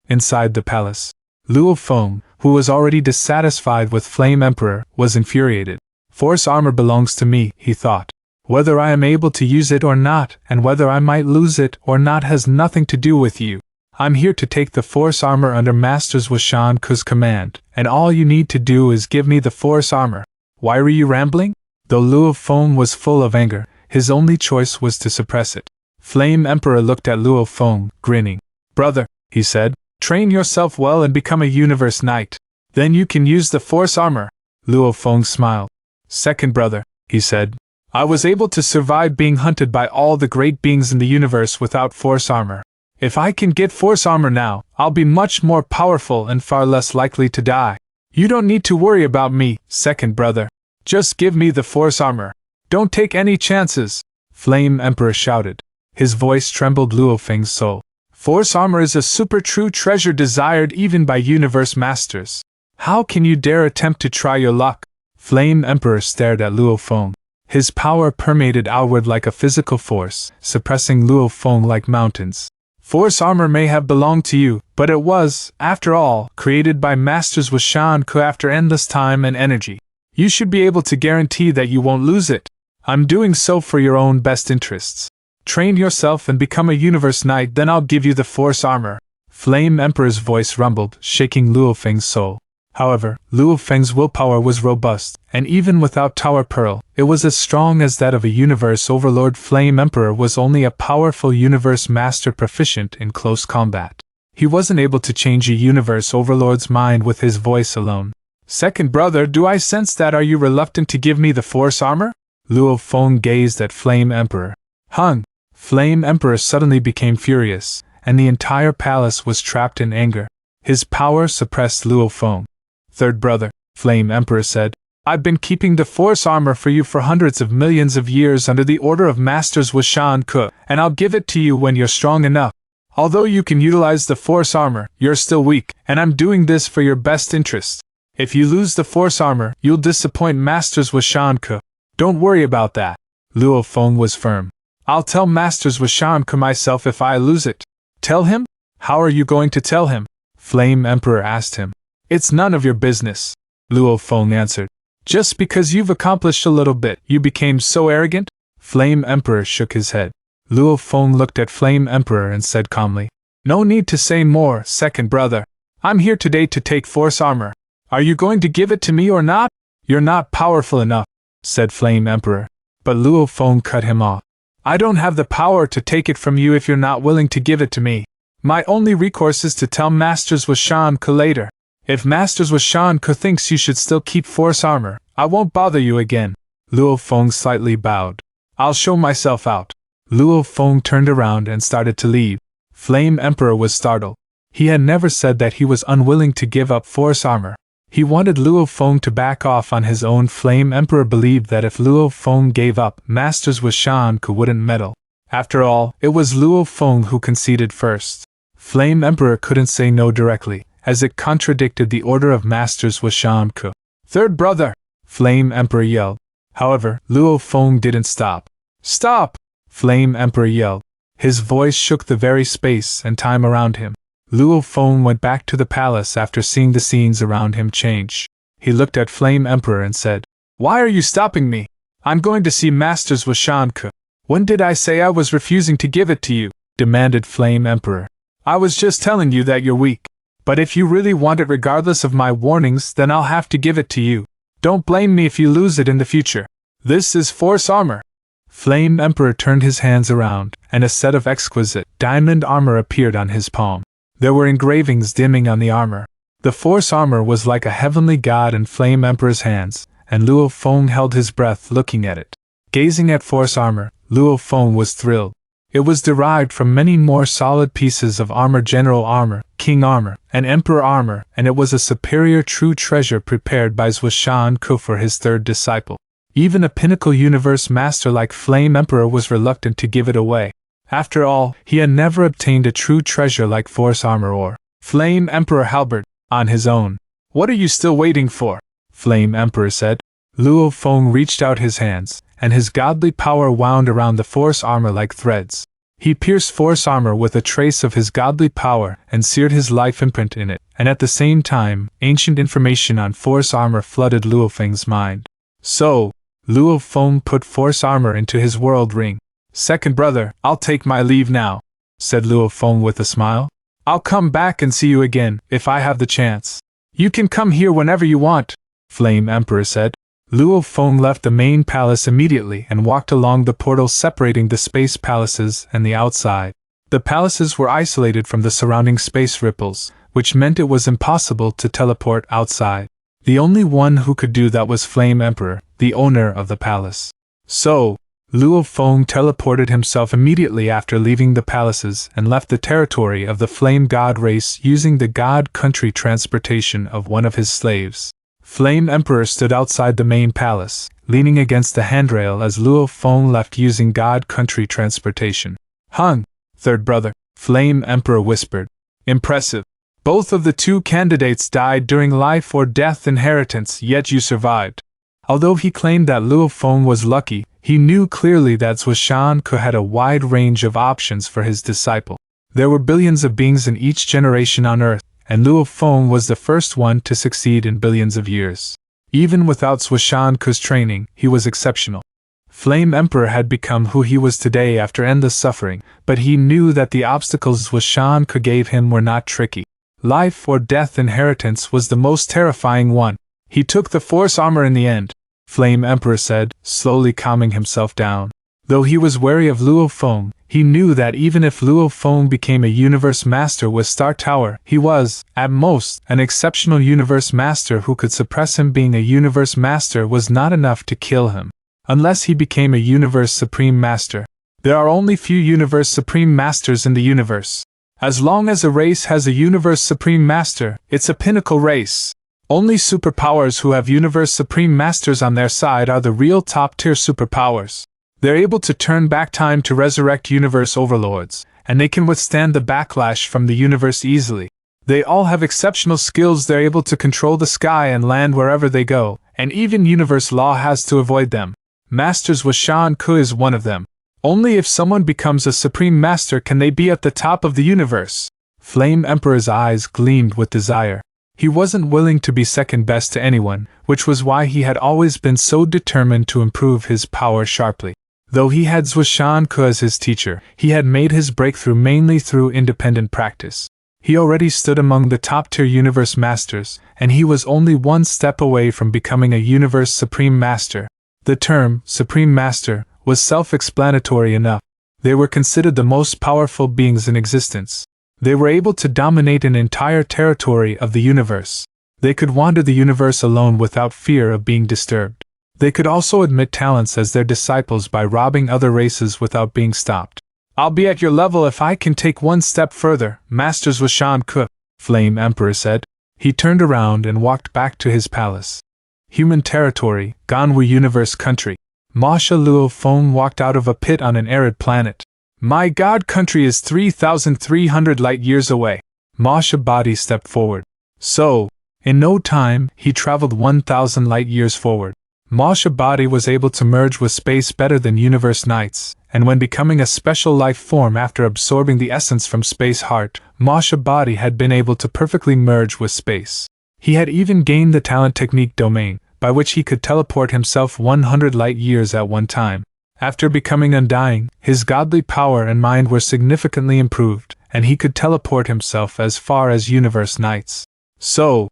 Inside the palace, Luo Feng, who was already dissatisfied with Flame Emperor, was infuriated. Force armor belongs to me, he thought. Whether I am able to use it or not, and whether I might lose it or not has nothing to do with you. I'm here to take the force armor under Masters Washan Ku's command, and all you need to do is give me the force armor. Why were you rambling? Though Luo Feng was full of anger, his only choice was to suppress it. Flame Emperor looked at Luo Feng, grinning. Brother, he said, train yourself well and become a universe knight. Then you can use the force armor. Luo Feng smiled. Second brother, he said, I was able to survive being hunted by all the great beings in the universe without force armor. If I can get force armor now, I'll be much more powerful and far less likely to die. You don't need to worry about me, second brother. Just give me the force armor. Don't take any chances, Flame Emperor shouted. His voice trembled Luo Feng's soul. Force armor is a super true treasure desired even by universe masters. How can you dare attempt to try your luck? Flame Emperor stared at Luo Feng. His power permeated outward like a physical force, suppressing Luo Feng like mountains. Force armor may have belonged to you, but it was, after all, created by Masters Washan Ku after endless time and energy. You should be able to guarantee that you won't lose it. I'm doing so for your own best interests. Train yourself and become a universe knight, then I'll give you the force armor. Flame Emperor's voice rumbled, shaking Luo Feng's soul. However, Luo Feng's willpower was robust, and even without Tower Pearl, it was as strong as that of a universe overlord. Flame Emperor was only a powerful universe master proficient in close combat. He wasn't able to change a universe overlord's mind with his voice alone. Second brother, do I sense that? Are you reluctant to give me the force armor? Luo Feng gazed at Flame Emperor. Hung! Flame Emperor suddenly became furious, and the entire palace was trapped in anger. His power suppressed Luo Feng. Third brother, Flame Emperor said, I've been keeping the force armor for you for hundreds of millions of years under the order of Masters Washan Ku, and I'll give it to you when you're strong enough. Although you can utilize the force armor, you're still weak, and I'm doing this for your best interest. If you lose the force armor, you'll disappoint Masters Washan Ku. Don't worry about that. Luo Feng was firm. I'll tell Masters Washan Ku myself if I lose it. Tell him? How are you going to tell him? Flame Emperor asked him. It's none of your business, Luo Feng answered. Just because you've accomplished a little bit, you became so arrogant? Flame Emperor shook his head. Luo Feng looked at Flame Emperor and said calmly, No need to say more, second brother. I'm here today to take force armor. Are you going to give it to me or not? You're not powerful enough, said Flame Emperor. But Luo Feng cut him off. I don't have the power to take it from you if you're not willing to give it to me. My only recourse is to tell Masters Washan Ku later. If Masters Washan Ku thinks you should still keep force armor, I won't bother you again. Luo Feng slightly bowed. I'll show myself out. Luo Feng turned around and started to leave. Flame Emperor was startled. He had never said that he was unwilling to give up force armor. He wanted Luo Feng to back off on his own. Flame Emperor believed that if Luo Feng gave up, Masters Washan Ku wouldn't meddle. After all, it was Luo Feng who conceded first. Flame Emperor couldn't say no directly, as it contradicted the order of Masters Washan Ku. Third brother! Flame Emperor yelled. However, Luo Feng didn't stop. Stop! Flame Emperor yelled. His voice shook the very space and time around him. Luo Feng went back to the palace after seeing the scenes around him change. He looked at Flame Emperor and said, Why are you stopping me? I'm going to see Masters Washan Ku. When did I say I was refusing to give it to you? Demanded Flame Emperor. I was just telling you that you're weak. But if you really want it regardless of my warnings, then I'll have to give it to you. Don't blame me if you lose it in the future. This is force armor. Flame Emperor turned his hands around, and a set of exquisite diamond armor appeared on his palm. There were engravings dimming on the armor. The force armor was like a heavenly god in Flame Emperor's hands, and Luo Feng held his breath looking at it. Gazing at force armor, Luo Feng was thrilled. It was derived from many more solid pieces of armor: general armor, king armor, and emperor armor, and it was a superior true treasure prepared by Washan Ku for his third disciple. Even a pinnacle universe master like Flame Emperor was reluctant to give it away. After all, he had never obtained a true treasure like force armor or Flame Emperor halberd on his own. What are you still waiting for? Flame Emperor said. Luo Feng reached out his hands, and his godly power wound around the force armor like threads. He pierced Force armor with a trace of his godly power and seared his life imprint in it, and at the same time, ancient information on Force armor flooded Luo Feng's mind. So, Luo Feng put Force armor into his world ring. "Second brother, I'll take my leave now," said Luo Feng with a smile. "I'll come back and see you again, if I have the chance." "You can come here whenever you want," Flame Emperor said. Luo Feng left the main palace immediately and walked along the portal separating the space palaces and the outside. The palaces were isolated from the surrounding space ripples, which meant it was impossible to teleport outside. The only one who could do that was Flame Emperor, the owner of the palace. So, Luo Feng teleported himself immediately after leaving the palaces and left the territory of the Flame God race using the God Country transportation of one of his slaves. Flame Emperor stood outside the main palace, leaning against the handrail as Luo Feng left using God Country transportation. "Hung, third brother," Flame Emperor whispered. "Impressive. Both of the two candidates died during life or death inheritance, yet you survived." Although he claimed that Luo Feng was lucky, he knew clearly that Zhuoshan Ke had a wide range of options for his disciple. There were billions of beings in each generation on Earth, and Luo Feng was the first one to succeed in billions of years. Even without Zhuoshan Ke's training, he was exceptional. Flame Emperor had become who he was today after endless suffering, but he knew that the obstacles Zhuoshan Ke gave him were not tricky. Life or death inheritance was the most terrifying one. "He took the Force armor in the end," Flame Emperor said, slowly calming himself down. Though he was wary of Luo Feng, he knew that even if Luo Feng became a Universe Master with Star Tower, he was, at most, an exceptional Universe Master who could suppress him. Being a Universe Master was not enough to kill him. Unless he became a Universe Supreme Master. There are only few Universe Supreme Masters in the universe. As long as a race has a Universe Supreme Master, it's a pinnacle race. Only superpowers who have Universe Supreme Masters on their side are the real top-tier superpowers. They're able to turn back time to resurrect universe overlords, and they can withstand the backlash from the universe easily. They all have exceptional skills. They're able to control the sky and land wherever they go, and even universe law has to avoid them. Masters Zhuoshan Ke is one of them. Only if someone becomes a Supreme Master can they be at the top of the universe. Flame Emperor's eyes gleamed with desire. He wasn't willing to be second best to anyone, which was why he had always been so determined to improve his power sharply. Though he had Zhuoshan Ke as his teacher, he had made his breakthrough mainly through independent practice. He already stood among the top-tier Universe Masters, and he was only one step away from becoming a Universe Supreme Master. The term, Supreme Master, was self-explanatory enough. They were considered the most powerful beings in existence. They were able to dominate an entire territory of the universe. They could wander the universe alone without fear of being disturbed. They could also admit talents as their disciples by robbing other races without being stopped. "I'll be at your level if I can take one step further, Master Zhuoshan Ke," Flame Emperor said. He turned around and walked back to his palace. Human territory, Ganwu Universe Country. Masha Luo Feng walked out of a pit on an arid planet. "My God Country is 3,300 light-years away." Masha Body stepped forward. So, in no time, he traveled 1,000 light-years forward. Masha Body was able to merge with space better than Universe Knights, and when becoming a special life form after absorbing the essence from Space Heart, Masha Body had been able to perfectly merge with space. He had even gained the talent technique domain, by which he could teleport himself 100 light-years at one time. After becoming undying, his godly power and mind were significantly improved, and he could teleport himself as far as Universe Knights. So,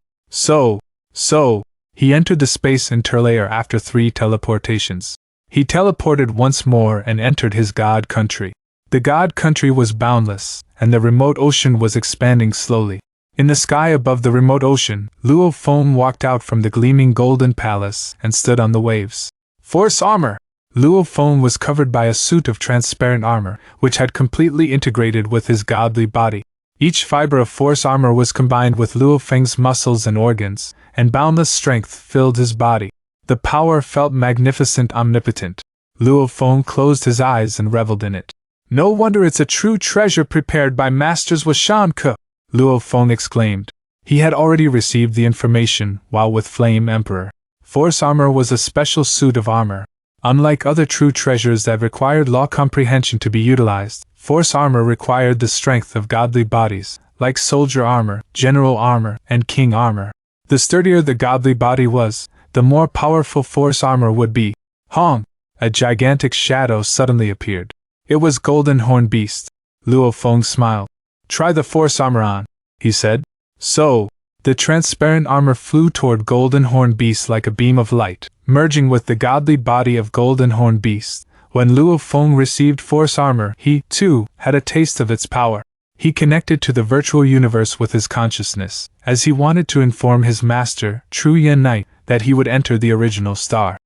he entered the space interlayer after 3 teleportations. He teleported once more and entered his God Country. The God Country was boundless, and the remote ocean was expanding slowly. In the sky above the remote ocean, Luo Feng walked out from the gleaming golden palace and stood on the waves. Force armor! Luo Feng was covered by a suit of transparent armor, which had completely integrated with his godly body. Each fiber of force armor was combined with Luo Feng's muscles and organs, and boundless strength filled his body. The power felt magnificent, omnipotent. Luo Feng closed his eyes and reveled in it. "No wonder it's a true treasure prepared by Master Zhuoshan Ke," Luo Feng exclaimed. He had already received the information while with Flame Emperor. Force armor was a special suit of armor. Unlike other true treasures that required law comprehension to be utilized, Force armor required the strength of godly bodies, like soldier armor, general armor, and king armor. The sturdier the godly body was, the more powerful force armor would be. Hong! A gigantic shadow suddenly appeared. It was Golden Horn Beast. Luo Feng smiled. Try the force armor on, he said. So, the transparent armor flew toward Golden Horn Beast like a beam of light, merging with the godly body of Golden Horn Beast. When Luo Feng received force armor, he, too, had a taste of its power. He connected to the virtual universe with his consciousness, as he wanted to inform his master, True Yen Knight, that he would enter the original star.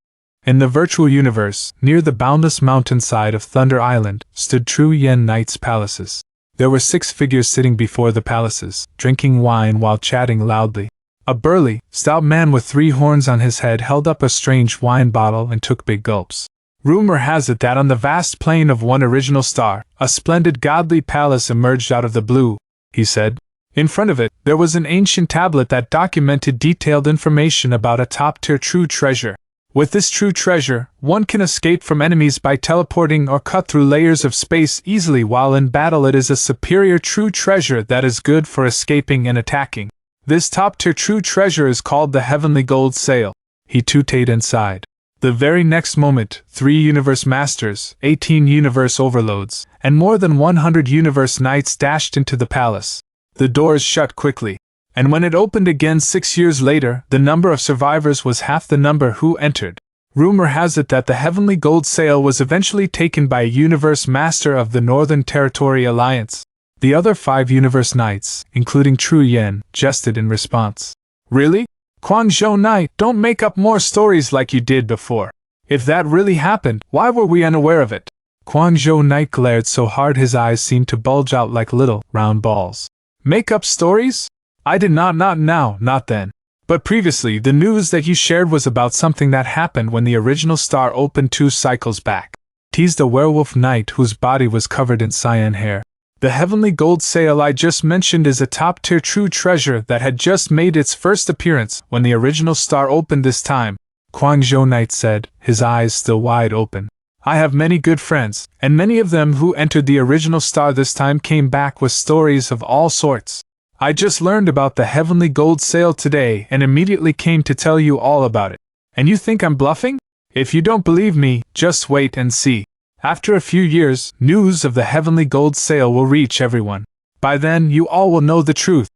In the virtual universe, near the boundless mountainside of Thunder Island, stood True Yen Knight's palaces. There were 6 figures sitting before the palaces, drinking wine while chatting loudly. A burly, stout man with 3 horns on his head held up a strange wine bottle and took big gulps. Rumor has it that on the vast plain of one original star, a splendid godly palace emerged out of the blue, he said. In front of it, there was an ancient tablet that documented detailed information about a top-tier true treasure. With this true treasure, one can escape from enemies by teleporting or cut through layers of space easily while in battle. It is a superior true treasure that is good for escaping and attacking. This top-tier true treasure is called the Heavenly Gold Sail. He tooted and sighed. The very next moment, 3 Universe Masters, 18 Universe Overloads, and more than 100 Universe Knights dashed into the palace. The doors shut quickly, and when it opened again 6 years later, the number of survivors was half the number who entered. Rumor has it that the Heavenly Gold Sail was eventually taken by a Universe Master of the Northern Territory Alliance. The other 5 Universe Knights, including True Yen, jested in response. Really? Quanzhou Knight, don't make up more stories like you did before. If that really happened, why were we unaware of it? Quanzhou Knight glared so hard his eyes seemed to bulge out like little, round balls. Make up stories? I did not now, not then. But previously, the news that you shared was about something that happened when the original star opened 2 cycles back. Teased a werewolf knight whose body was covered in cyan hair. The Heavenly Gold Sail I just mentioned is a top-tier true treasure that had just made its first appearance when the original star opened this time, Quanzhou Knight said, his eyes still wide open. I have many good friends, and many of them who entered the original star this time came back with stories of all sorts. I just learned about the Heavenly Gold Sail today and immediately came to tell you all about it. And you think I'm bluffing? If you don't believe me, just wait and see. After a few years, news of the Heavenly Gold Sail will reach everyone. By then, you all will know the truth.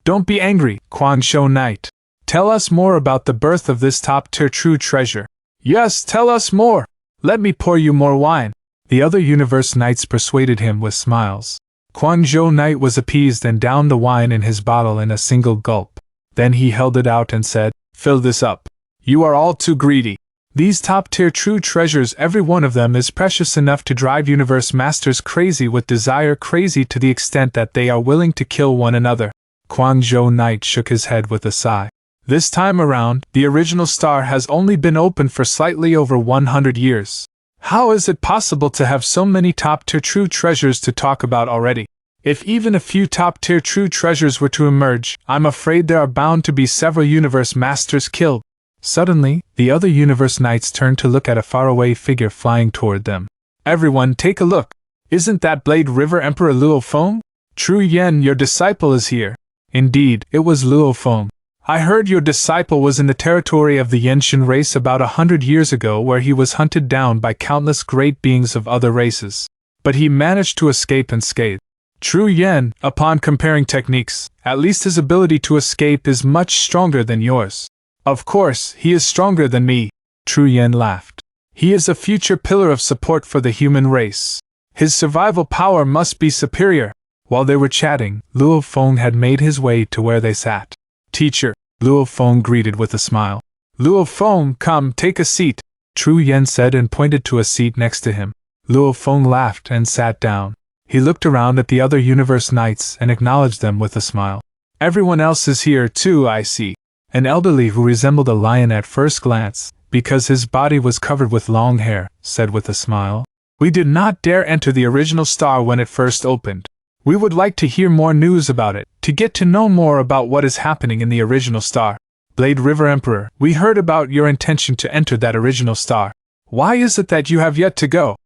Don't be angry, Quanzhou Knight. Tell us more about the birth of this top-tier true treasure. Yes, tell us more. Let me pour you more wine. The other Universe Knights persuaded him with smiles. Quanzhou Knight was appeased and downed the wine in his bottle in a single gulp. Then he held it out and said, Fill this up. You are all too greedy. These top-tier true treasures, every one of them is precious enough to drive Universe Masters crazy with desire, crazy to the extent that they are willing to kill one another. Quanzhou Knight shook his head with a sigh. This time around, the original star has only been open for slightly over 100 years. How is it possible to have so many top-tier true treasures to talk about already? If even a few top-tier true treasures were to emerge, I'm afraid there are bound to be several Universe Masters killed. Suddenly, the other Universe Knights turned to look at a faraway figure flying toward them. Everyone, take a look. Isn't that Blade River Emperor Luo Feng? True Yen, your disciple is here. Indeed, it was Luo Feng. I heard your disciple was in the territory of the Yenshin race about 100 years ago, where he was hunted down by countless great beings of other races. But he managed to escape unscathed. True Yen, upon comparing techniques, at least his ability to escape is much stronger than yours. Of course, he is stronger than me. True Yen laughed. He is a future pillar of support for the human race. His survival power must be superior. While they were chatting, Luo Feng had made his way to where they sat. Teacher, Luo Feng greeted with a smile. Luo Feng, come, take a seat, True Yen said and pointed to a seat next to him. Luo Feng laughed and sat down. He looked around at the other Universe Knights and acknowledged them with a smile. Everyone else is here too, I see. An elderly who resembled a lion at first glance, because his body was covered with long hair, said with a smile. We did not dare enter the original star when it first opened. We would like to hear more news about it, to get to know more about what is happening in the original star. Blade River Emperor, we heard about your intention to enter that original star. Why is it that you have yet to go?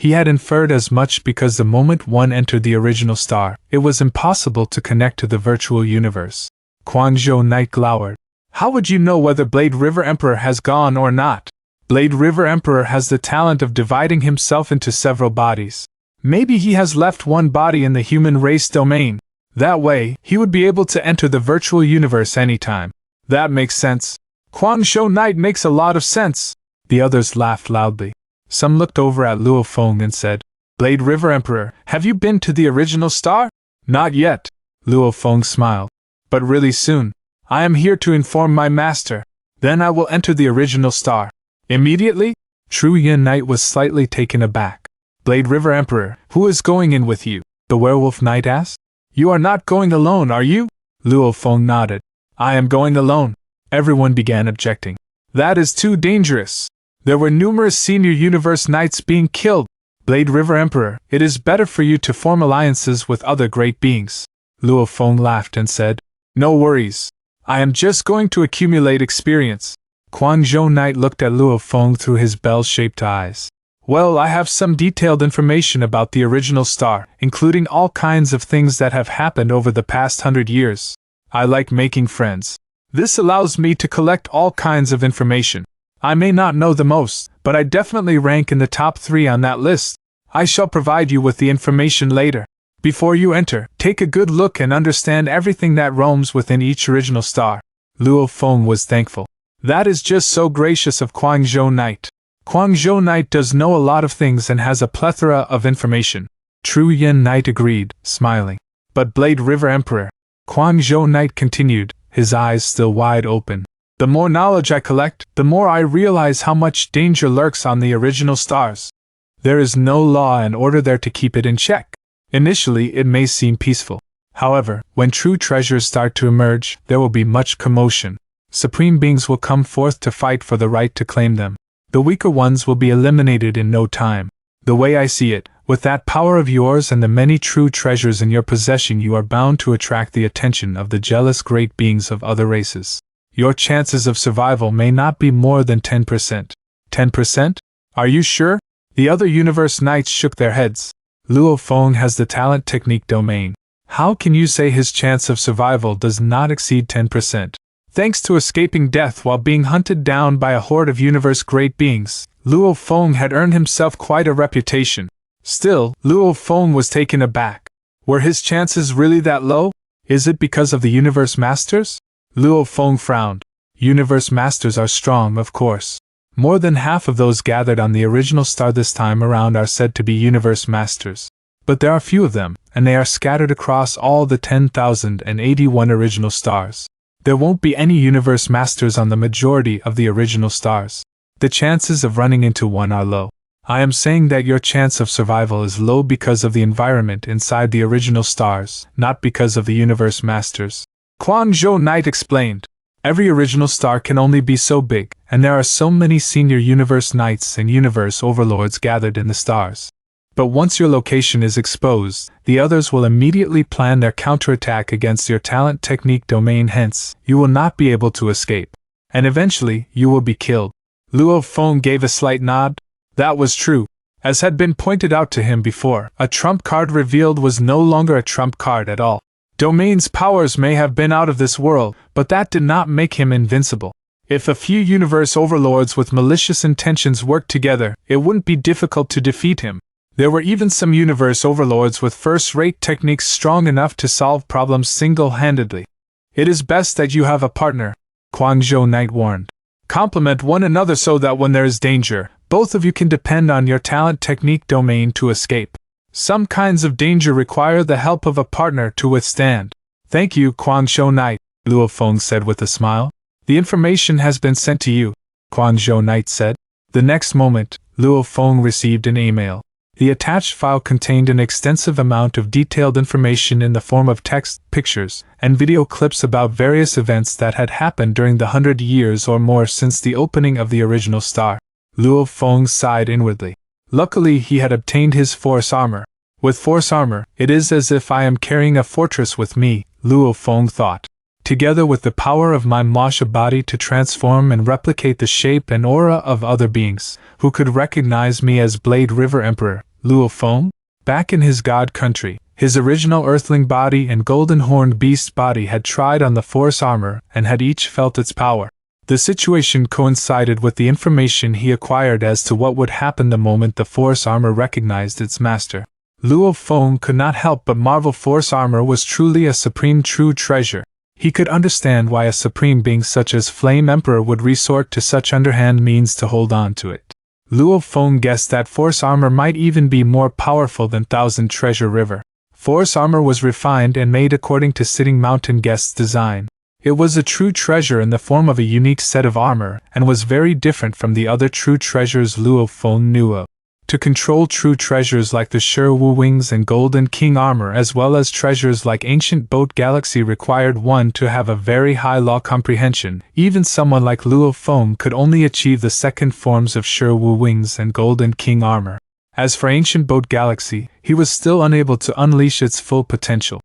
He had inferred as much because the moment one entered the original star, it was impossible to connect to the virtual universe. Quan Zhou Knight glowered. How would you know whether Blade River Emperor has gone or not? Blade River Emperor has the talent of dividing himself into several bodies. Maybe he has left one body in the human race domain. That way, he would be able to enter the virtual universe anytime. That makes sense. Quan Zhou Knight makes a lot of sense. The others laughed loudly. Some looked over at Luo Feng and said, Blade River Emperor, have you been to the original star? Not yet. Luo Feng smiled. But really soon. I am here to inform my master. Then I will enter the original star. Immediately? Tru Yin Knight was slightly taken aback. Blade River Emperor, who is going in with you? The werewolf knight asked. You are not going alone, are you? Luo Feng nodded. I am going alone. Everyone began objecting. That is too dangerous. There were numerous senior universe knights being killed. Blade River Emperor, it is better for you to form alliances with other great beings. Luo Feng laughed and said, No worries. I am just going to accumulate experience. Quan Zhou Knight looked at Luo Feng through his bell-shaped eyes. Well, I have some detailed information about the original star, including all kinds of things that have happened over the past 100 years. I like making friends. This allows me to collect all kinds of information. I may not know the most, but I definitely rank in the top 3 on that list. I shall provide you with the information later. Before you enter, take a good look and understand everything that roams within each original star. Luo Feng was thankful. That is just so gracious of Quan Zhou Knight. Quan Zhou Knight does know a lot of things and has a plethora of information. Tru Yin Knight agreed, smiling. But Blade River Emperor, Quan Zhou Knight continued, his eyes still wide open. The more knowledge I collect, the more I realize how much danger lurks on the original stars. There is no law and order there to keep it in check. Initially, it may seem peaceful. However, when true treasures start to emerge, there will be much commotion. Supreme beings will come forth to fight for the right to claim them. The weaker ones will be eliminated in no time. The way I see it, with that power of yours and the many true treasures in your possession, you are bound to attract the attention of the jealous great beings of other races. Your chances of survival may not be more than 10%. 10%? Are you sure? The other universe knights shook their heads. Luo Feng has the talent technique domain. How can you say his chance of survival does not exceed 10%? Thanks to escaping death while being hunted down by a horde of universe great beings, Luo Feng had earned himself quite a reputation. Still, Luo Feng was taken aback. Were his chances really that low? Is it because of the universe masters? Luo Feng frowned. Universe masters are strong, of course. More than half of those gathered on the original star this time around are said to be universe masters. But there are few of them, and they are scattered across all the 10,081 original stars. There won't be any universe masters on the majority of the original stars. The chances of running into one are low. I am saying that your chance of survival is low because of the environment inside the original stars, not because of the universe masters. Quan Zhou Knight explained. Every original star can only be so big, and there are so many senior universe knights and universe overlords gathered in the stars. But once your location is exposed, the others will immediately plan their counterattack against your talent technique domain, hence, you will not be able to escape. And eventually, you will be killed. Luo Feng gave a slight nod. That was true. As had been pointed out to him before, a trump card revealed was no longer a trump card at all. Domain's powers may have been out of this world, but that did not make him invincible. If a few universe overlords with malicious intentions worked together, it wouldn't be difficult to defeat him. There were even some universe overlords with first-rate techniques strong enough to solve problems single-handedly. It is best that you have a partner, Quan Zhou Knight warned. Complement one another so that when there is danger, both of you can depend on your talent technique domain to escape. Some kinds of danger require the help of a partner to withstand. Thank you, Quan Zhou Knight, Luo Feng said with a smile. The information has been sent to you, Quan Zhou Knight said. The next moment, Luo Feng received an email. The attached file contained an extensive amount of detailed information in the form of text, pictures, and video clips about various events that had happened during the 100 years or more since the opening of the original star. Luo Feng sighed inwardly. Luckily, he had obtained his force armor. With force armor, it is as if I am carrying a fortress with me, Luo Feng thought. Together with the power of my Masha body to transform and replicate the shape and aura of other beings, who could recognize me as Blade River Emperor, Luo Feng? Back in his god country, his original earthling body and golden-horned beast body had tried on the force armor and had each felt its power. The situation coincided with the information he acquired as to what would happen the moment the force armor recognized its master. Luo Feng could not help but marvel. Force armor was truly a supreme true treasure. He could understand why a supreme being such as Flame Emperor would resort to such underhand means to hold on to it. Luo Feng guessed that force armor might even be more powerful than Thousand Treasure River. Force armor was refined and made according to Sitting Mountain Guest's design. It was a true treasure in the form of a unique set of armor and was very different from the other true treasures Luo Feng knew of. To control true treasures like the Shi-Wu Wings and Golden King armor as well as treasures like Ancient Boat Galaxy required one to have a very high law comprehension. Even someone like Luo Feng could only achieve the second forms of Shi-Wu Wings and Golden King armor. As for Ancient Boat Galaxy, he was still unable to unleash its full potential.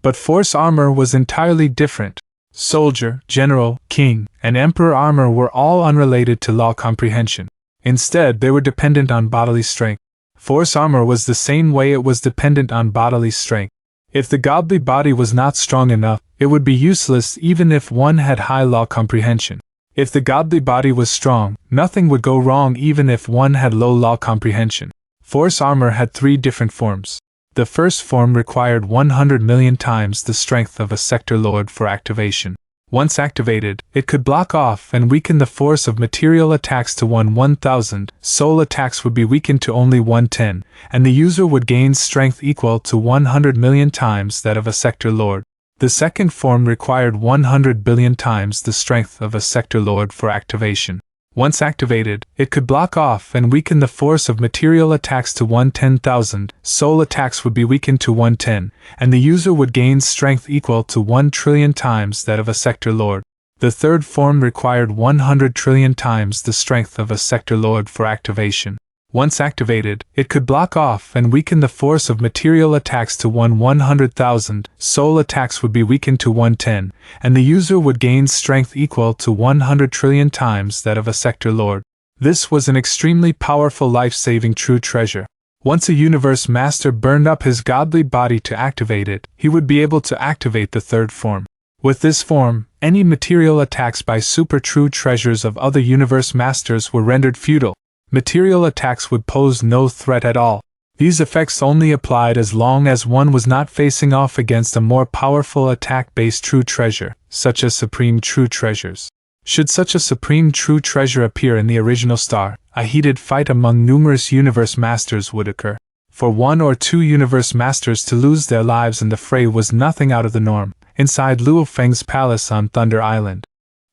But force armor was entirely different. Soldier, General, King, and Emperor armor were all unrelated to law comprehension. Instead, they were dependent on bodily strength. Force armor was the same way it was dependent on bodily strength. If the godly body was not strong enough, it would be useless even if one had high law comprehension. If the godly body was strong, nothing would go wrong even if one had low law comprehension. Force armor had 3 different forms. The first form required 100 million times the strength of a Sector Lord for activation. Once activated, it could block off and weaken the force of material attacks to 1,000, soul attacks would be weakened to only 110, and the user would gain strength equal to 100 million times that of a Sector Lord. The second form required 100 billion times the strength of a Sector Lord for activation. Once activated, it could block off and weaken the force of material attacks to 110,000, soul attacks would be weakened to 110, and the user would gain strength equal to 1 trillion times that of a Sector Lord. The third form required 100 trillion times the strength of a Sector Lord for activation. Once activated, it could block off and weaken the force of material attacks to 100,000, soul attacks would be weakened to 110, and the user would gain strength equal to 100 trillion times that of a Sector Lord. This was an extremely powerful life-saving true treasure. Once a Universe Master burned up his godly body to activate it, he would be able to activate the third form. With this form, any material attacks by super true treasures of other Universe Masters were rendered futile. Material attacks would pose no threat at all. These effects only applied as long as one was not facing off against a more powerful attack-based true treasure, such as Supreme True Treasures. Should such a Supreme True Treasure appear in the original star, a heated fight among numerous Universe Masters would occur. For 1 or 2 Universe Masters to lose their lives in the fray was nothing out of the norm, inside Luo Feng's palace on Thunder Island.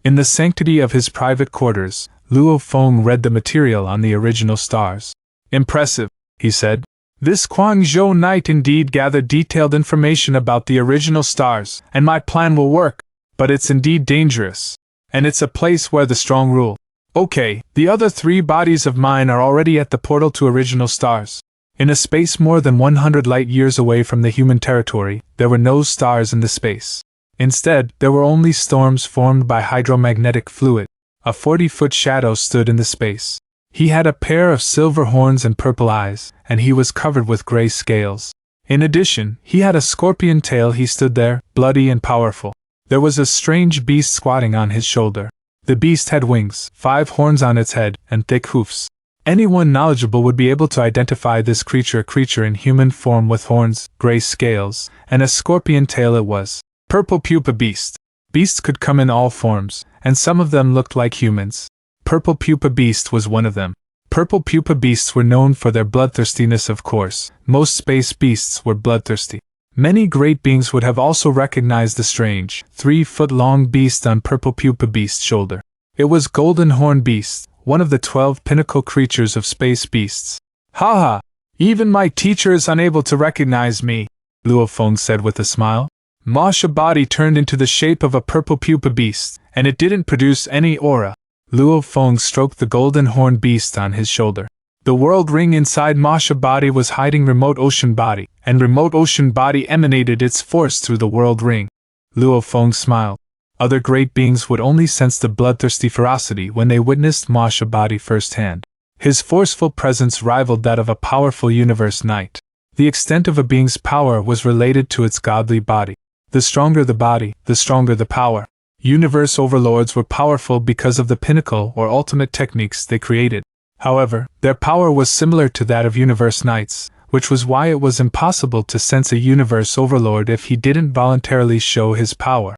In the sanctity of his private quarters, Luo Feng read the material on the original stars. "Impressive," he said. "This Guangzhou Knight indeed gathered detailed information about the original stars, and my plan will work. But it's indeed dangerous. And it's a place where the strong rule. Okay, the other 3 bodies of mine are already at the portal to original stars. In a space more than 100 light-years away from the human territory, there were no stars in the space. Instead, there were only storms formed by hydromagnetic fluid. A 40-foot shadow stood in the space. He had a pair of silver horns and purple eyes, and he was covered with gray scales. In addition, he had a scorpion tail. He stood there, bloody and powerful. There was a strange beast squatting on his shoulder. The beast had wings, 5 horns on its head, and thick hoofs. Anyone knowledgeable would be able to identify this creature, a creature in human form with horns, gray scales, and a scorpion tail. It was Purple Pupa Beast. Beasts could come in all forms, and some of them looked like humans. Purple Pupa Beast was one of them. Purple Pupa Beasts were known for their bloodthirstiness, of course. Most space beasts were bloodthirsty. Many great beings would have also recognized the strange, 3-foot-long beast on Purple Pupa Beast's shoulder. It was Golden Horn Beast, one of the 12 pinnacle creatures of space beasts. "Haha! Even my teacher is unable to recognize me," Luo Feng said with a smile. Masha body turned into the shape of a Purple Pupa Beast, and it didn't produce any aura. Luo Feng stroked the Golden Horn Beast on his shoulder. The world ring inside Masha body was hiding Remote Ocean Body, and Remote Ocean Body emanated its force through the world ring. Luo Feng smiled. Other great beings would only sense the bloodthirsty ferocity when they witnessed Masha body firsthand. His forceful presence rivaled that of a powerful universe knight. The extent of a being's power was related to its godly body. The stronger the body, the stronger the power. Universe overlords were powerful because of the pinnacle or ultimate techniques they created. However, their power was similar to that of universe knights, which was why it was impossible to sense a universe overlord if he didn't voluntarily show his power.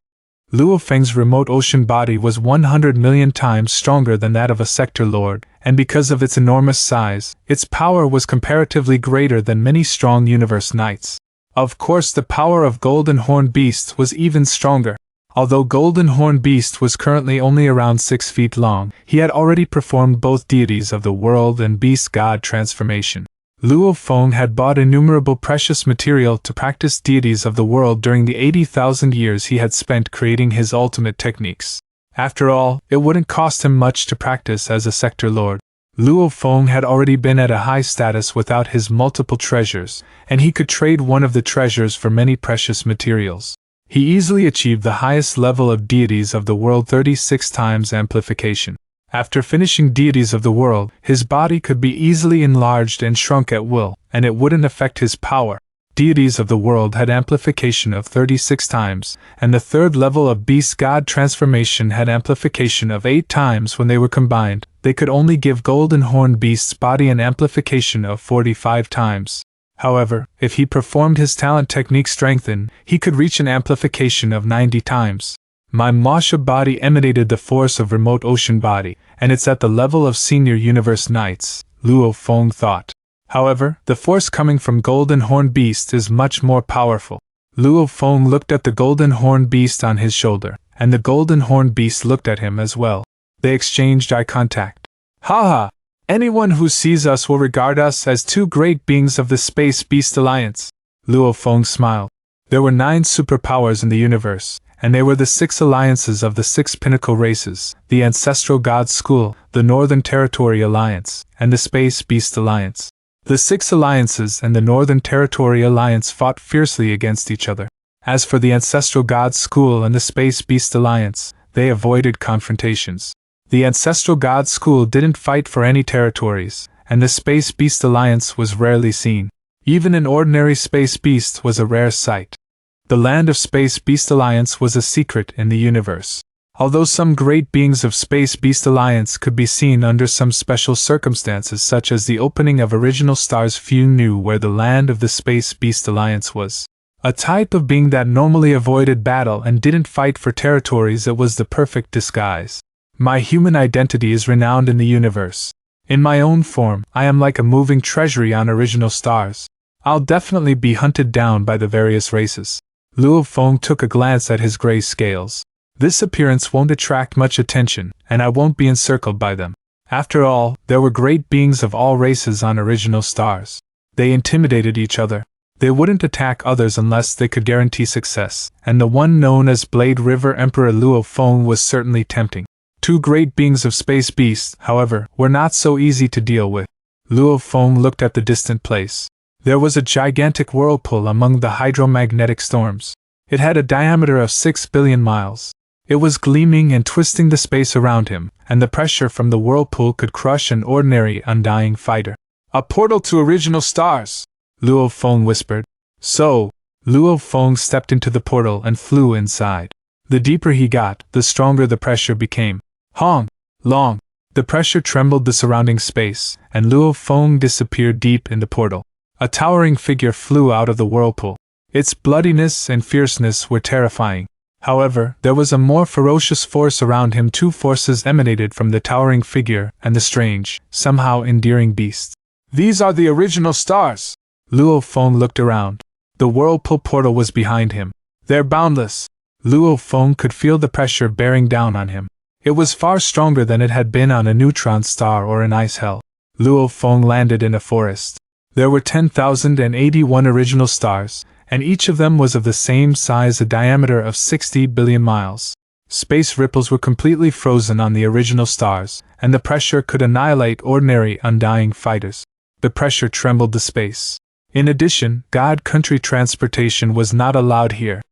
Luo Feng's remote ocean body was 100 million times stronger than that of a sector lord, and because of its enormous size, its power was comparatively greater than many strong universe knights. Of course, the power of Golden Horn Beast was even stronger. Although Golden Horn Beast was currently only around 6 feet long, he had already performed both deities of the world and beast god transformation. Luo Feng had bought innumerable precious material to practice deities of the world during the 80,000 years he had spent creating his ultimate techniques. After all, it wouldn't cost him much to practice as a sector lord. Luo Feng had already been at a high status without his multiple treasures, and he could trade one of the treasures for many precious materials. He easily achieved the highest level of deities of the world 36 times amplification. After finishing deities of the world, his body could be easily enlarged and shrunk at will, and it wouldn't affect his power. Deities of the world had amplification of 36 times, and the third level of beast god transformation had amplification of 8 times when they were combined. They could only give Golden Horn Beast's body an amplification of 45 times. However, if he performed his talent technique strengthen, he could reach an amplification of 90 times. My Masha body emanated the force of remote ocean body, and it's at the level of senior universe knights, Luo Feng thought. However, the force coming from Golden Horn Beast is much more powerful. Luo Feng looked at the Golden Horn Beast on his shoulder, and the Golden Horn Beast looked at him as well. They exchanged eye contact. Haha! Anyone who sees us will regard us as two great beings of the Space Beast Alliance. Luo Feng smiled. There were 9 superpowers in the universe, and they were the 6 alliances of the 6 pinnacle races, the Ancestral God School, the Northern Territory Alliance, and the Space Beast Alliance. The 6 alliances and the Northern Territory Alliance fought fiercely against each other. As for the Ancestral God School and the Space Beast Alliance, they avoided confrontations. The Ancestral God School didn't fight for any territories, and the Space Beast Alliance was rarely seen. Even an ordinary space beast was a rare sight. The land of Space Beast Alliance was a secret in the universe. Although some great beings of Space Beast Alliance could be seen under some special circumstances such as the opening of original stars, few knew where the land of the Space Beast Alliance was. A type of being that normally avoided battle and didn't fight for territories, it was the perfect disguise. My human identity is renowned in the universe. In my own form, I am like a moving treasury on original stars. I'll definitely be hunted down by the various races. Luo Feng took a glance at his gray scales. This appearance won't attract much attention, and I won't be encircled by them. After all, there were great beings of all races on original stars. They intimidated each other. They wouldn't attack others unless they could guarantee success, and the one known as Blade River Emperor Luo Feng was certainly tempting. 2 great beings of space beasts, however, were not so easy to deal with. Luo Feng looked at the distant place. There was a gigantic whirlpool among the hydromagnetic storms. It had a diameter of 6 billion miles. It was gleaming and twisting the space around him, and the pressure from the whirlpool could crush an ordinary undying fighter. A portal to original stars, Luo Feng whispered. So, Luo Feng stepped into the portal and flew inside. The deeper he got, the stronger the pressure became. Hong! Long! The pressure trembled the surrounding space, and Luo Feng disappeared deep in the portal. A towering figure flew out of the whirlpool. Its bloodiness and fierceness were terrifying. However, there was a more ferocious force around him. 2 forces emanated from the towering figure and the strange, somehow endearing beast. These are the original stars! Luo Feng looked around. The whirlpool portal was behind him. They're boundless. Luo Feng could feel the pressure bearing down on him. It was far stronger than it had been on a neutron star or an ice hell. Luo Feng landed in a forest. There were 10,081 original stars, and each of them was of the same size, a diameter of 60 billion miles. Space ripples were completely frozen on the original stars, and the pressure could annihilate ordinary undying fighters. The pressure trembled the space. In addition, God country transportation was not allowed here.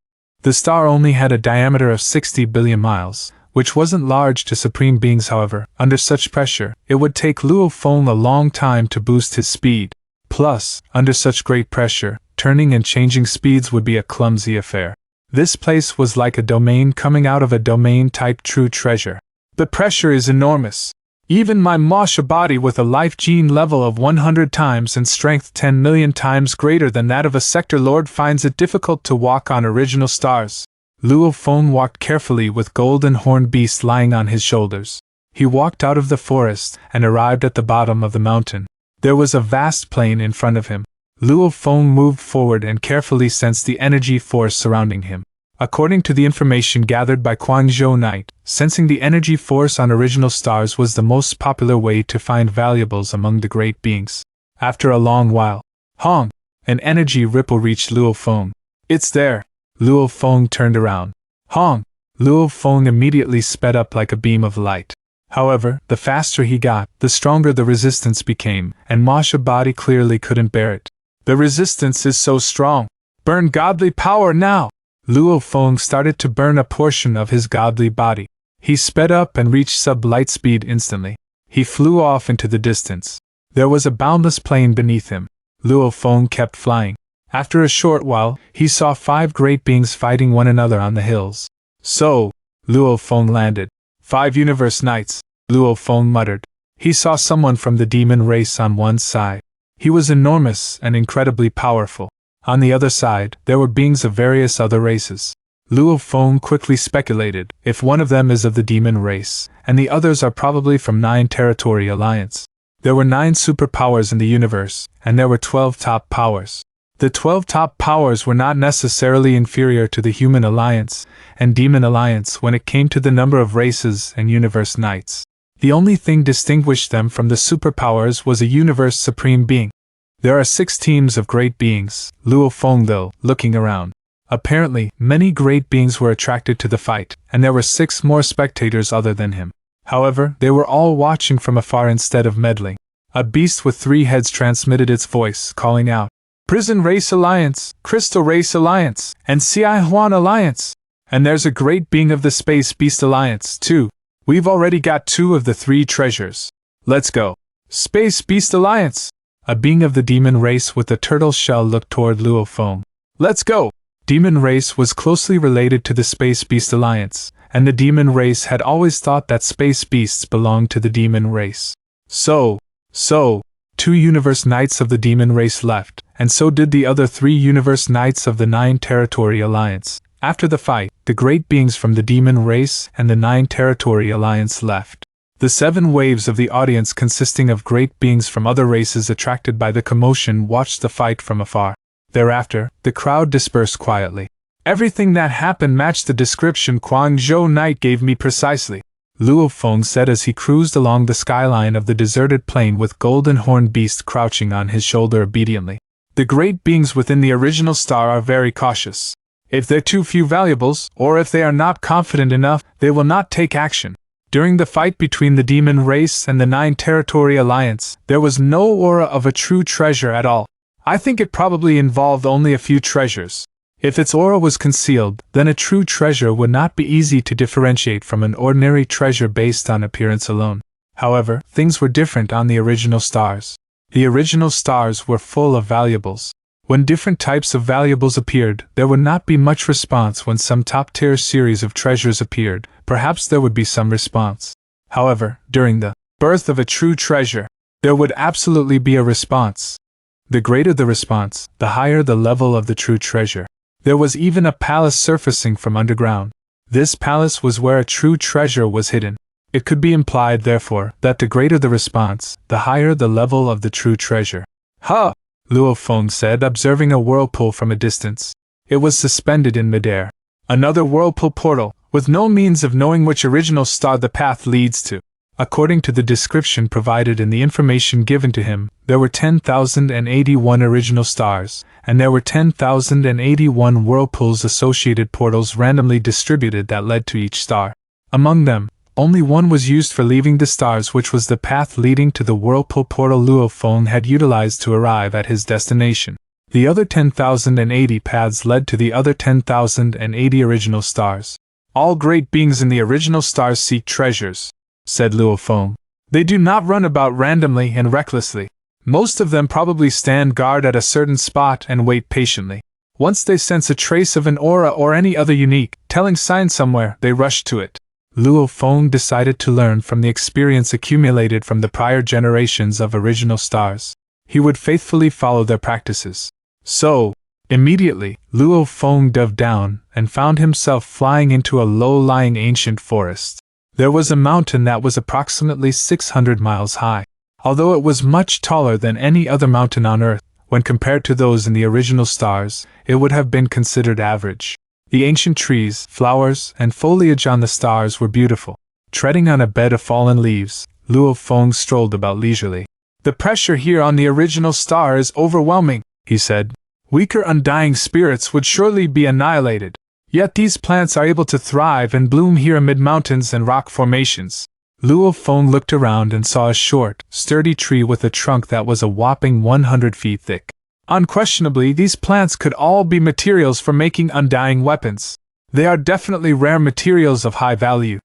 The star only had a diameter of 60 billion miles, which wasn't large to supreme beings. However, under such pressure, it would take Luo Feng a long time to boost his speed. Plus, under such great pressure, turning and changing speeds would be a clumsy affair. This place was like a domain coming out of a domain-type true treasure. The pressure is enormous. Even my Masha body with a life gene level of 100 times and strength 10 million times greater than that of a sector lord finds it difficult to walk on original stars. Luo Feng walked carefully with golden horned beast lying on his shoulders. He walked out of the forest and arrived at the bottom of the mountain. There was a vast plain in front of him. Luo Feng moved forward and carefully sensed the energy force surrounding him. According to the information gathered by Guangzhou Knight, sensing the energy force on original stars was the most popular way to find valuables among the great beings. After a long while, Hong! An energy ripple reached Luo Feng. It's there! Luo Feng turned around. Hong! Luo Feng immediately sped up like a beam of light. However, the faster he got, the stronger the resistance became, and Masha body clearly couldn't bear it. The resistance is so strong. Burn godly power now! Luo Feng started to burn a portion of his godly body. He sped up and reached sub-light speed instantly. He flew off into the distance. There was a boundless plain beneath him. Luo Feng kept flying. After a short while, he saw 5 great beings fighting one another on the hills. So, Luo Feng landed. 5 universe knights, Luo Feng muttered. He saw someone from the demon race on one side. He was enormous and incredibly powerful. On the other side, there were beings of various other races. Luo Feng quickly speculated, if one of them is of the demon race, and the others are probably from 9 Territory Alliance. There were 9 superpowers in the universe, and there were 12 top powers. The 12 top powers were not necessarily inferior to the Human Alliance and Demon Alliance when it came to the number of races and universe knights. The only thing distinguished them from the superpowers was a universe supreme being. There are 6 teams of great beings, Luo Feng though, looking around. Apparently, many great beings were attracted to the fight, and there were 6 more spectators other than him. However, they were all watching from afar instead of meddling. A beast with 3 heads transmitted its voice, calling out, Prison Race Alliance, Crystal Race Alliance, and Xi Huan Alliance. And there's a great being of the Space Beast Alliance, too. We've already got 2 of the 3 treasures. Let's go. Space Beast Alliance. A being of the demon race with a turtle shell looked toward Luo Feng. Let's go! Demon race was closely related to the Space Beast Alliance, and the demon race had always thought that space beasts belonged to the demon race. So, 2 universe knights of the demon race left, and so did the other 3 universe knights of the 9 Territory Alliance. After the fight, the great beings from the demon race and the 9 Territory Alliance left. The 7 waves of the audience consisting of great beings from other races attracted by the commotion watched the fight from afar. Thereafter, the crowd dispersed quietly. Everything that happened matched the description Guangzhou Knight gave me precisely, Luo Feng said as he cruised along the skyline of the deserted plain with Golden Horned Beast crouching on his shoulder obediently. The great beings within the original star are very cautious. If there are too few valuables, or if they are not confident enough, they will not take action. During the fight between the demon race and the 9 Territory Alliance, there was no aura of a true treasure at all. I think it probably involved only a few treasures. If its aura was concealed, then a true treasure would not be easy to differentiate from an ordinary treasure based on appearance alone. However, things were different on the original stars. The original stars were full of valuables. When different types of valuables appeared, there would not be much response. When some top-tier series of treasures appeared, perhaps there would be some response. However, during the birth of a true treasure, there would absolutely be a response. The greater the response, the higher the level of the true treasure. There was even a palace surfacing from underground. This palace was where a true treasure was hidden. It could be implied, therefore, that the greater the response, the higher the level of the true treasure. Ha! Luo Feng said, observing a whirlpool from a distance. It was suspended in midair. Another whirlpool portal, with no means of knowing which original star the path leads to. According to the description provided in the information given to him, there were 10,081 original stars, and there were 10,081 whirlpools associated portals randomly distributed that led to each star. Among them, only one was used for leaving the stars, which was the path leading to the whirlpool portal Luo Feng had utilized to arrive at his destination. The other 10,080 paths led to the other 10,080 original stars. All great beings in the original stars seek treasures, said Luo Feng. They do not run about randomly and recklessly. Most of them probably stand guard at a certain spot and wait patiently. Once they sense a trace of an aura or any other unique, telling sign somewhere, they rush to it. Luo Feng decided to learn from the experience accumulated from the prior generations of original stars. He would faithfully follow their practices. So, immediately, Luo Feng dove down and found himself flying into a low-lying ancient forest. There was a mountain that was approximately 600 miles high. Although it was much taller than any other mountain on Earth, when compared to those in the original stars, it would have been considered average. The ancient trees, flowers, and foliage on the stars were beautiful. Treading on a bed of fallen leaves, Luo Feng strolled about leisurely. The pressure here on the original star is overwhelming, he said. Weaker undying spirits would surely be annihilated. Yet these plants are able to thrive and bloom here amid mountains and rock formations. Luo Feng looked around and saw a short, sturdy tree with a trunk that was a whopping 100 feet thick. Unquestionably, these plants could all be materials for making undying weapons. They are definitely rare materials of high value.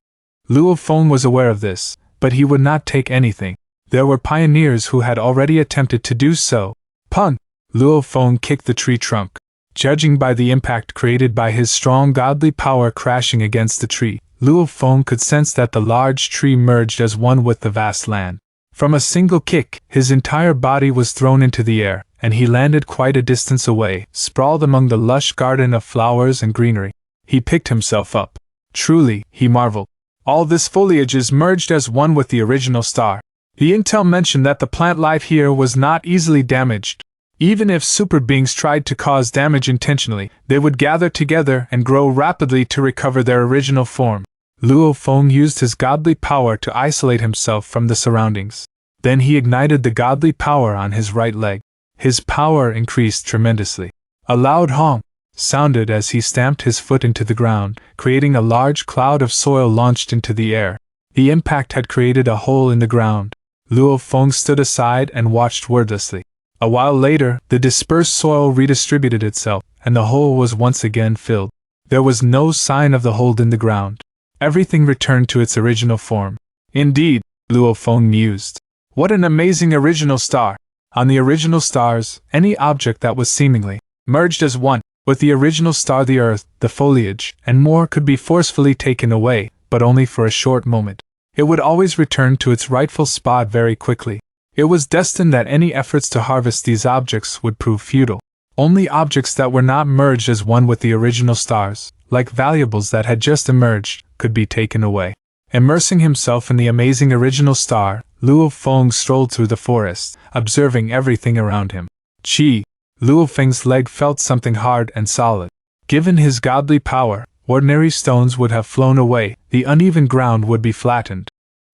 Luo Feng was aware of this, but he would not take anything. There were pioneers who had already attempted to do so. Punk! Luo Feng kicked the tree trunk. Judging by the impact created by his strong godly power crashing against the tree, Luo Feng could sense that the large tree merged as one with the vast land. From a single kick, his entire body was thrown into the air, and he landed quite a distance away, sprawled among the lush garden of flowers and greenery. He picked himself up. Truly, he marveled. All this foliage is merged as one with the original star. The intel mentioned that the plant life here was not easily damaged. Even if super beings tried to cause damage intentionally, they would gather together and grow rapidly to recover their original form. Luo Feng used his godly power to isolate himself from the surroundings. Then he ignited the godly power on his right leg. His power increased tremendously. A loud honk sounded as he stamped his foot into the ground, creating a large cloud of soil launched into the air. The impact had created a hole in the ground. Luo Feng stood aside and watched wordlessly. A while later, the dispersed soil redistributed itself, and the hole was once again filled. There was no sign of the hole in the ground. Everything returned to its original form. Indeed, Luo Feng mused. What an amazing original star! On the original stars, any object that was seemingly merged as one with the original star, the earth, the foliage, and more could be forcefully taken away, but only for a short moment. It would always return to its rightful spot very quickly. It was destined that any efforts to harvest these objects would prove futile. Only objects that were not merged as one with the original stars, like valuables that had just emerged, could be taken away. Immersing himself in the amazing original star, Luo Feng strolled through the forest, observing everything around him. Chi! Luo Feng's leg felt something hard and solid. Given his godly power, ordinary stones would have flown away, the uneven ground would be flattened.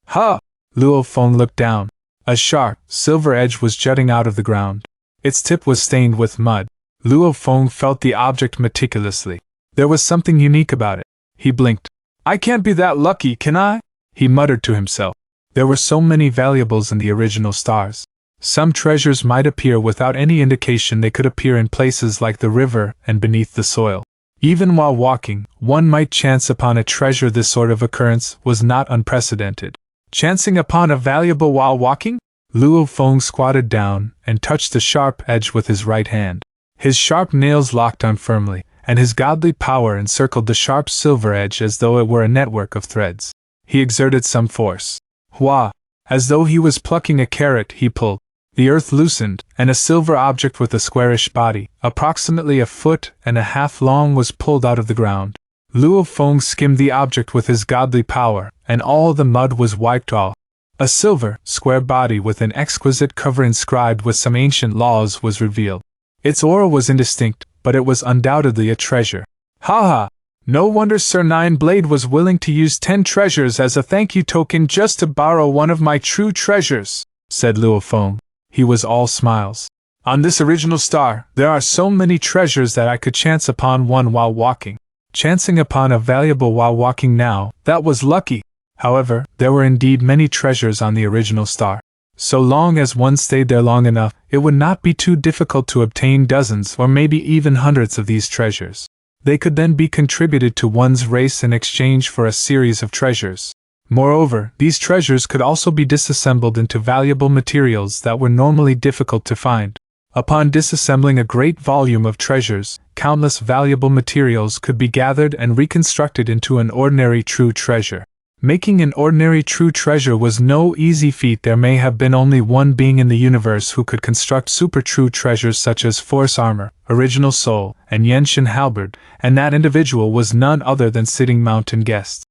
Ha! Luo Feng looked down. A sharp, silver edge was jutting out of the ground. Its tip was stained with mud. Luo Feng felt the object meticulously. There was something unique about it. He blinked. I can't be that lucky, can I? He muttered to himself. There were so many valuables in the original stars. Some treasures might appear without any indication. They could appear in places like the river and beneath the soil. Even while walking, one might chance upon a treasure. This sort of occurrence was not unprecedented. Chancing upon a valuable while walking? Luo Feng squatted down and touched the sharp edge with his right hand. His sharp nails locked on firmly, and his godly power encircled the sharp silver edge as though it were a network of threads. He exerted some force. Hua! As though he was plucking a carrot, he pulled. The earth loosened, and a silver object with a squarish body, approximately 1.5 feet long, was pulled out of the ground. Luo Feng skimmed the object with his godly power, and all the mud was wiped off. A silver, square body with an exquisite cover inscribed with some ancient laws was revealed. Its aura was indistinct, but it was undoubtedly a treasure. Ha ha! No wonder Sir Nineblade was willing to use 10 treasures as a thank you token just to borrow one of my true treasures, said Luo Feng. He was all smiles. On this original star, there are so many treasures that I could chance upon one while walking. Chancing upon a valuable while walking now, that was lucky. However, there were indeed many treasures on the original star. So long as one stayed there long enough, it would not be too difficult to obtain dozens or maybe even hundreds of these treasures. They could then be contributed to one's race in exchange for a series of treasures. Moreover, these treasures could also be disassembled into valuable materials that were normally difficult to find. Upon disassembling a great volume of treasures, countless valuable materials could be gathered and reconstructed into an ordinary true treasure. Making an ordinary true treasure was no easy feat. There may have been only one being in the universe who could construct super true treasures such as Force Armor, Original Soul, and Yenshin Halberd, and that individual was none other than Sitting Mountain Guest.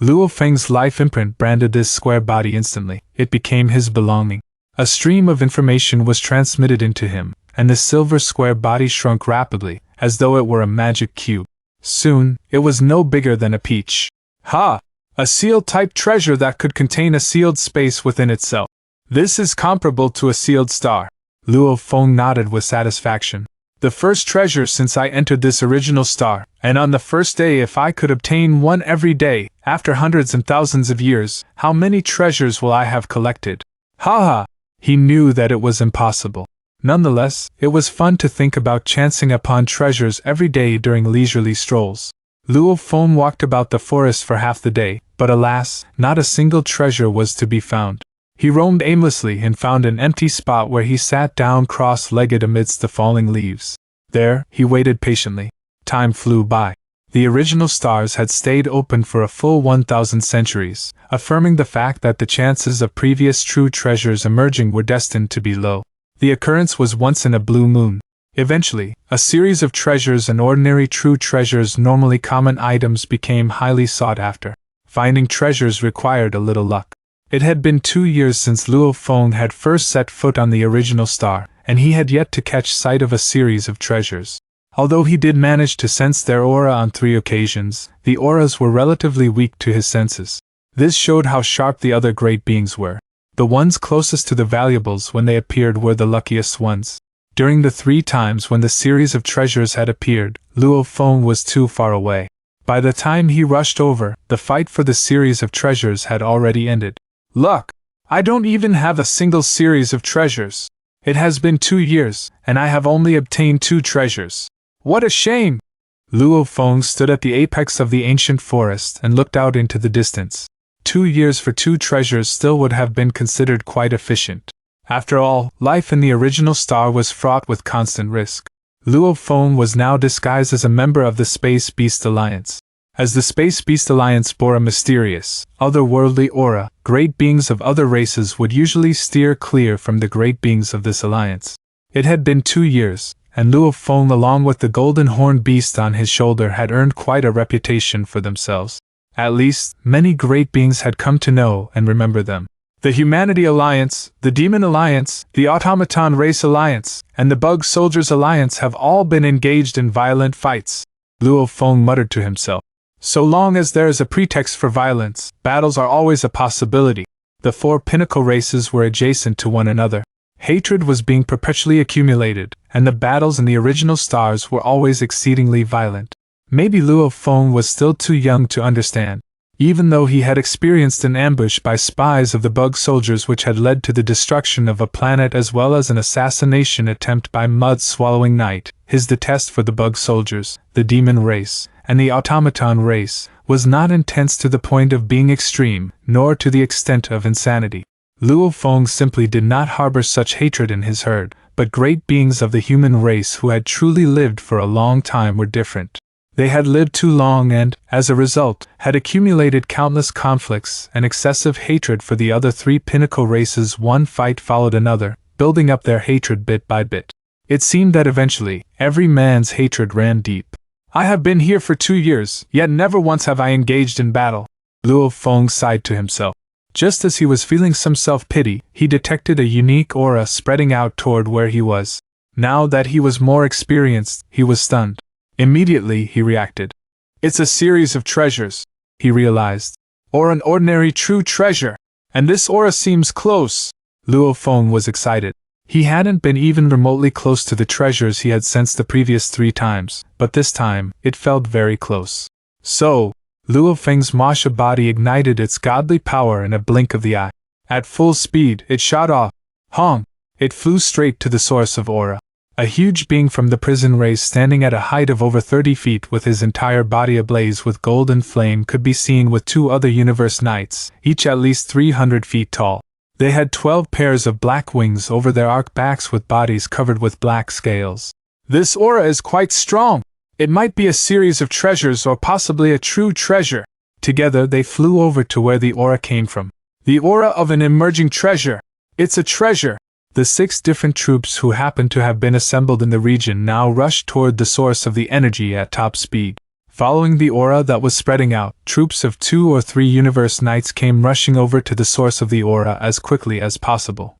Luo Feng's life imprint branded this square body instantly. It became his belonging. A stream of information was transmitted into him, and the silver square body shrunk rapidly, as though it were a magic cube. Soon, it was no bigger than a peach. Ha! A sealed-type treasure that could contain a sealed space within itself. This is comparable to a sealed star. Luo Feng nodded with satisfaction. The first treasure since I entered this original star, and on the first day if I could obtain one every day, after hundreds and thousands of years, how many treasures will I have collected? Ha ha! He knew that it was impossible. Nonetheless, it was fun to think about chancing upon treasures every day during leisurely strolls. Luo Feng walked about the forest for half the day, but alas, not a single treasure was to be found. He roamed aimlessly and found an empty spot where he sat down cross-legged amidst the falling leaves. There, he waited patiently. Time flew by. The original stars had stayed open for a full 1,000 centuries, affirming the fact that the chances of previous true treasures emerging were destined to be low. The occurrence was once in a blue moon. Eventually, a series of treasures and ordinary true treasures, normally common items, became highly sought after. Finding treasures required a little luck. It had been 2 years since Luo Feng had first set foot on the original star, and he had yet to catch sight of a series of treasures. Although he did manage to sense their aura on 3 occasions, the auras were relatively weak to his senses. This showed how sharp the other great beings were. The ones closest to the valuables when they appeared were the luckiest ones. During the 3 times when the series of treasures had appeared, Luo Feng was too far away. By the time he rushed over, the fight for the series of treasures had already ended. Luck! I don't even have a single series of treasures. It has been 2 years, and I have only obtained 2 treasures. What a shame! Luo Feng stood at the apex of the ancient forest and looked out into the distance. 2 years for 2 treasures still would have been considered quite efficient. After all, life in the original star was fraught with constant risk. Luo Feng was now disguised as a member of the Space Beast Alliance. As the Space Beast Alliance bore a mysterious, otherworldly aura, great beings of other races would usually steer clear from the great beings of this alliance. It had been 2 years, and Luo Feng, along with the golden horned beast on his shoulder, had earned quite a reputation for themselves. At least, many great beings had come to know and remember them. The Humanity Alliance, the Demon Alliance, the Automaton Race Alliance, and the Bug Soldiers Alliance have all been engaged in violent fights. Luo Feng muttered to himself. So long as there is a pretext for violence, battles are always a possibility. The 4 pinnacle races were adjacent to one another. Hatred was being perpetually accumulated, and the battles in the original stars were always exceedingly violent. Maybe Luo Feng was still too young to understand. Even though he had experienced an ambush by spies of the Bug Soldiers which had led to the destruction of a planet as well as an assassination attempt by Mud-Swallowing Knight, his detest for the Bug Soldiers, the Demon Race, and the Automaton Race was not intense to the point of being extreme, nor to the extent of insanity. Luo Feng simply did not harbor such hatred in his herd, but great beings of the human race who had truly lived for a long time were different. They had lived too long and, as a result, had accumulated countless conflicts and excessive hatred for the other 3 pinnacle races. One fight followed another, building up their hatred bit by bit. It seemed that eventually, every man's hatred ran deep. I have been here for 2 years, yet never once have I engaged in battle. Luo Feng sighed to himself. Just as he was feeling some self-pity, he detected a unique aura spreading out toward where he was. Now that he was more experienced, he was stunned. Immediately he reacted. It's a series of treasures, he realized. Or an ordinary true treasure. And this aura seems close. Luo Feng was excited. He hadn't been even remotely close to the treasures he had sensed the previous 3 times, but this time, it felt very close. So, Luo Feng's Masha body ignited its godly power in a blink of the eye. At full speed, it shot off. Hong! It flew straight to the source of aura. A huge being from the prison race standing at a height of over 30 feet with his entire body ablaze with golden flame could be seen with 2 other Universe Knights, each at least 300 feet tall. They had 12 pairs of black wings over their arched backs with bodies covered with black scales. This aura is quite strong. It might be a series of treasures or possibly a true treasure. Together they flew over to where the aura came from. The aura of an emerging treasure. It's a treasure. The 6 different troops who happened to have been assembled in the region now rushed toward the source of the energy at top speed. Following the aura that was spreading out, troops of 2 or 3 Universe Knights came rushing over to the source of the aura as quickly as possible.